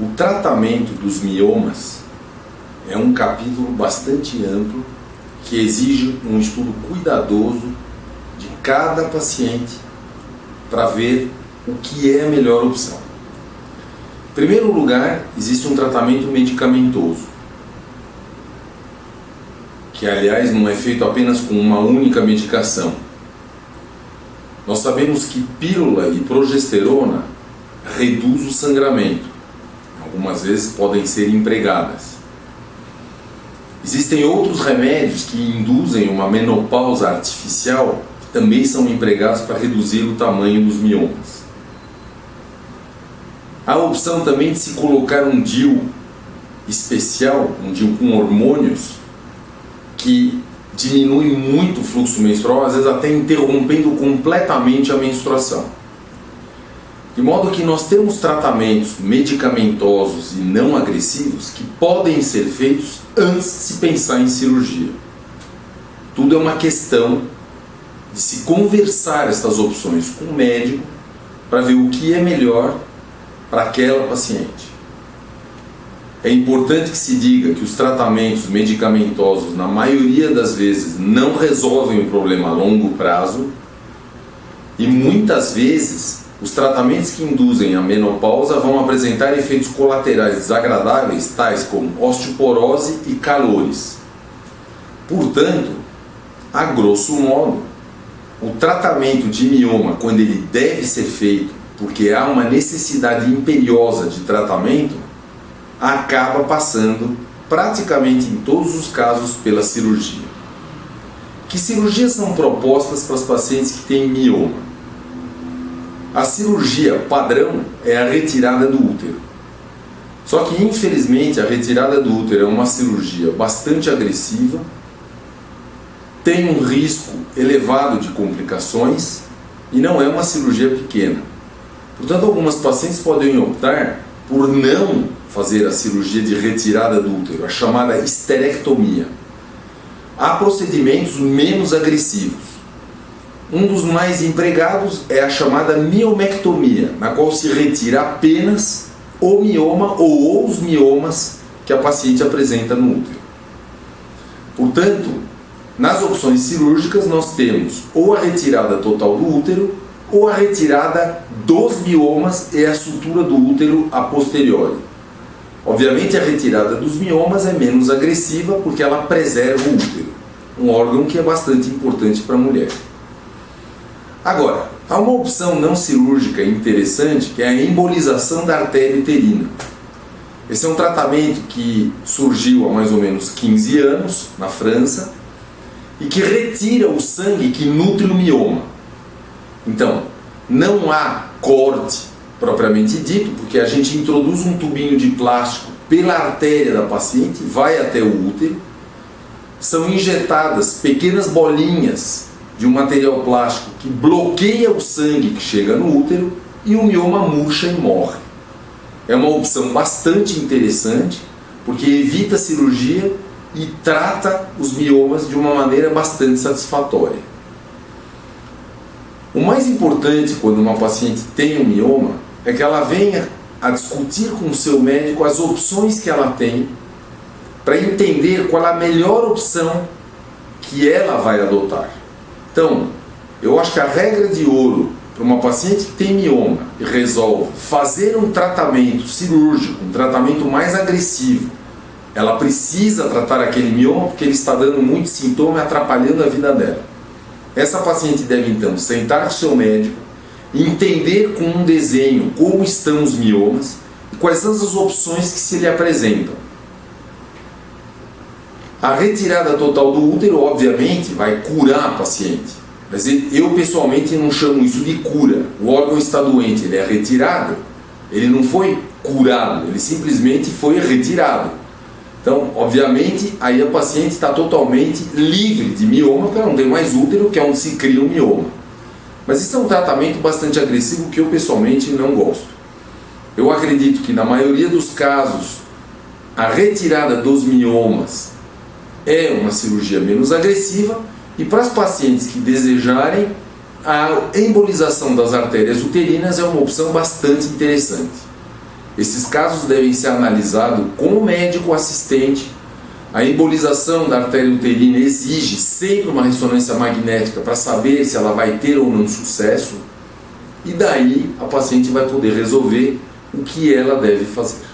O tratamento dos miomas é um capítulo bastante amplo que exige um estudo cuidadoso de cada paciente para ver o que é a melhor opção. Em primeiro lugar, existe um tratamento medicamentoso, que aliás não é feito apenas com uma única medicação. Nós sabemos que pílula e progesterona reduz o sangramento. Algumas vezes podem ser empregadas. Existem outros remédios que induzem uma menopausa artificial, que também são empregados para reduzir o tamanho dos miomas. Há a opção também de se colocar um DIU especial, um DIU com hormônios, que diminui muito o fluxo menstrual, às vezes até interrompendo completamente a menstruação. De modo que nós temos tratamentos medicamentosos e não agressivos que podem ser feitos antes de se pensar em cirurgia. Tudo é uma questão de se conversar estas opções com o médico para ver o que é melhor para aquela paciente. É importante que se diga que os tratamentos medicamentosos, na maioria das vezes, não resolvem o problema a longo prazo e muitas vezes os tratamentos que induzem a menopausa vão apresentar efeitos colaterais desagradáveis, tais como osteoporose e calores. Portanto, a grosso modo, o tratamento de mioma, quando ele deve ser feito, porque há uma necessidade imperiosa de tratamento, acaba passando praticamente em todos os casos pela cirurgia. Que cirurgias são propostas para os pacientes que têm mioma? A cirurgia padrão é a retirada do útero. Só que, infelizmente, a retirada do útero é uma cirurgia bastante agressiva, tem um risco elevado de complicações e não é uma cirurgia pequena. Portanto, algumas pacientes podem optar por não fazer a cirurgia de retirada do útero, a chamada histerectomia. Há procedimentos menos agressivos. Um dos mais empregados é a chamada miomectomia, na qual se retira apenas o mioma ou os miomas que a paciente apresenta no útero. Portanto, nas opções cirúrgicas nós temos ou a retirada total do útero ou a retirada dos miomas e a sutura do útero a posteriori. Obviamente a retirada dos miomas é menos agressiva porque ela preserva o útero, um órgão que é bastante importante para a mulher. Agora, há uma opção não cirúrgica interessante que é a embolização da artéria uterina. Esse é um tratamento que surgiu há mais ou menos 15 anos na França e que retira o sangue que nutre o mioma. Então, não há corte propriamente dito, porque a gente introduz um tubinho de plástico pela artéria da paciente, vai até o útero, são injetadas pequenas bolinhas de um material plástico que bloqueia o sangue que chega no útero e o mioma murcha e morre. É uma opção bastante interessante, porque evita a cirurgia e trata os miomas de uma maneira bastante satisfatória. O mais importante quando uma paciente tem um mioma é que ela venha a discutir com o seu médico as opções que ela tem para entender qual a melhor opção que ela vai adotar. Então, eu acho que a regra de ouro para uma paciente que tem mioma e resolve fazer um tratamento cirúrgico, um tratamento mais agressivo, ela precisa tratar aquele mioma porque ele está dando muito sintoma e atrapalhando a vida dela. Essa paciente deve então sentar com o seu médico, entender com um desenho como estão os miomas e quais são as opções que se lhe apresentam. A retirada total do útero, obviamente, vai curar a paciente. Mas eu pessoalmente não chamo isso de cura. O órgão está doente, ele é retirado, ele não foi curado, ele simplesmente foi retirado. Então, obviamente, aí a paciente está totalmente livre de mioma, porque ela não tem mais útero, que é onde se cria o mioma. Mas isso é um tratamento bastante agressivo que eu pessoalmente não gosto. Eu acredito que na maioria dos casos, a retirada dos miomas é uma cirurgia menos agressiva e para as pacientes que desejarem, a embolização das artérias uterinas é uma opção bastante interessante. Esses casos devem ser analisados com o médico assistente. A embolização da artéria uterina exige sempre uma ressonância magnética para saber se ela vai ter ou não sucesso. E daí a paciente vai poder resolver o que ela deve fazer.